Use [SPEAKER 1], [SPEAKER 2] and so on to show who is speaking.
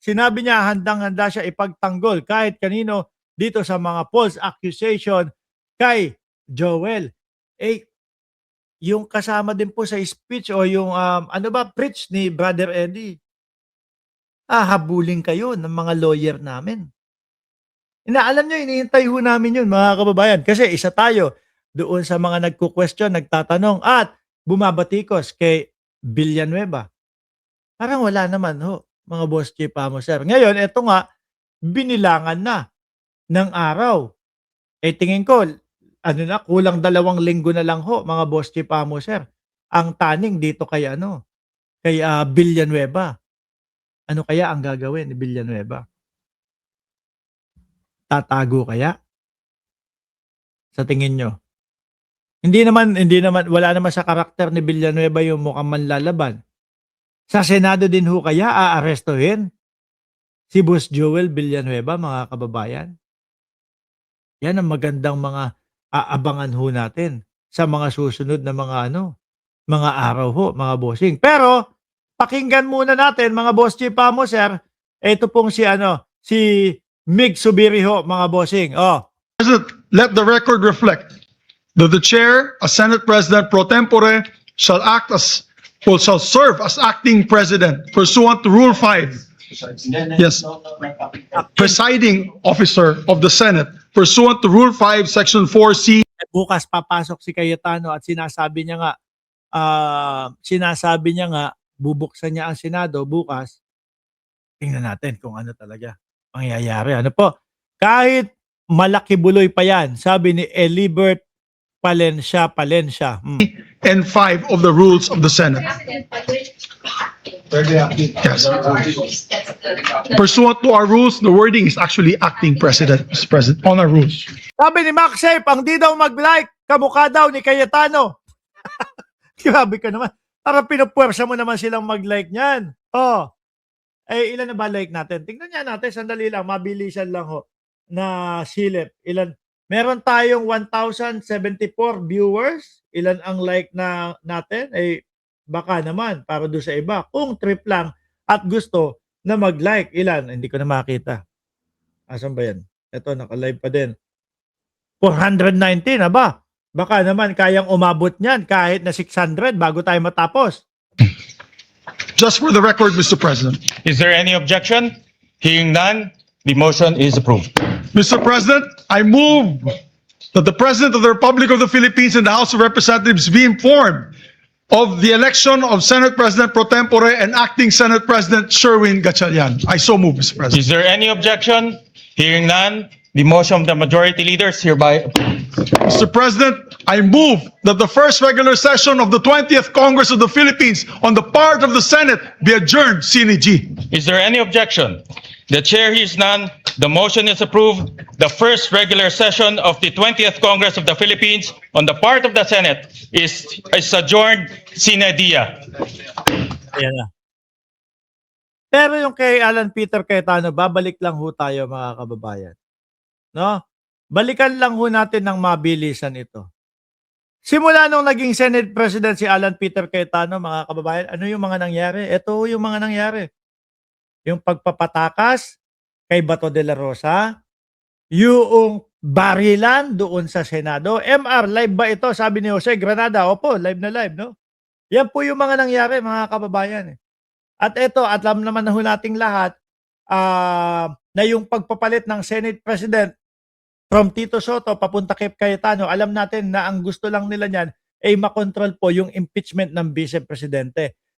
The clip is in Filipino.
[SPEAKER 1] sinabi niya handang-handa siya ipagtanggol kahit kanino dito sa mga false accusation kay Joel. Eh, yung kasama din po sa speech o yung ano ba, preach ni Brother Eddie, habulin kayo ng mga lawyer namin. Inaalam nyo, inihintay ho namin yun, mga kababayan. Kasi isa tayo doon sa mga nagko-question, nagtatanong, at bumabatikos kay Villanueva. Parang wala naman ho, mga Boss Chief Amo, sir. Ngayon, eto nga, binilangan na ng araw. Eh tingin ko, ano na, kulang 2 linggo na lang ho, mga Boss Chief Amo, sir. Ang taning dito kay kay Villanueva. Ano kaya ang gagawin ni Villanueva? Tatago kaya? Sa tingin nyo? Hindi naman, wala naman sa karakter ni Villanueva yung mukhang manlalaban. Sa Senado din ho kaya aarestuhin si Boss Joel Villanueva, mga kababayan? Yan ang magandang mga aabangan ho natin sa mga susunod na mga araw ho, mga bossing. Pero, pakinggan muna natin, mga Boss Chief Amo, sir, ito pong si Mig Subiri ho, mga bossing.
[SPEAKER 2] President, let the record reflect that the chair, as Senate President pro tempore, shall serve as acting president pursuant to Rule 5. Yes. Presiding officer of the Senate pursuant to Rule 5, Section 4C.
[SPEAKER 1] Bukas papasok si Cayetano at sinasabi niya nga bubuksan niya ang Senado bukas. Tingnan natin kung ano talaga mangyayari. Ano po? Kahit malaki buloy pa yan, sabi ni Elibert Palencia.
[SPEAKER 2] And 5 of the rules of the Senate. Yes. Pursuant to our rules, the wording is actually acting president, Mr. President, on our rules.
[SPEAKER 1] Sabi ni Mac Shape, ang di daw mag-like, kamukha daw ni Cayetano. Grabe ka naman. Para pinupuwersa mo naman silang mag-like niyan. Ilan na ba like natin? Tingnan niya natin, sandali lang, mabilisan lang ho na silip. Meron tayong 1,074 viewers. Ilan ang like natin? Baka naman, para doon sa iba. Kung trip lang at gusto na mag-like, ilan? Hindi ko na makita. Asan ba yan? Ito, naka-live pa din. 419, aba. Baka naman kayang umabot niyan kahit na 600 bago tayo matapos.
[SPEAKER 2] Just for the record, Mr. President.
[SPEAKER 3] Is there any objection? Hearing none, the motion is approved.
[SPEAKER 2] Mr. President, I move that the President of the Republic of the Philippines and the House of Representatives be informed of the election of Senate President pro tempore and acting Senate President Sherwin Gatchalian. I so move, Mr. President.
[SPEAKER 3] Is there any objection? Hearing none, the motion of the majority leaders hereby approved.
[SPEAKER 2] Mr. President, I move that the first regular session of the 20th Congress of the Philippines on the part of the Senate be adjourned sine die.
[SPEAKER 3] Is there any objection? The chair hears none. The motion is approved. The first regular session of the 20th Congress of the Philippines on the part of the Senate is adjourned sine die.
[SPEAKER 1] Ayan na. Pero yung kay Alan Peter Cayetano, babalik lang ho tayo, mga kababayan. No? Balikan lang ho natin ng mabilisan ito. Simula nung naging Senate President si Alan Peter Cayetano, mga kababayan, ano yung mga nangyari? Ito yung mga nangyari. Yung pagpapatakas kay Bato de la Rosa, yung barilan doon sa Senado. MR, live ba ito? Sabi ni Jose Granada. Opo, live na live, no? Yan po yung mga nangyari, mga kababayan. At ito, alam naman na ho nating lahat na yung pagpapalit ng Senate President from Tito Soto papunta kay Cayetano, alam natin na ang gusto lang nila niyan ay makontrol po yung impeachment ng Vice Presidente.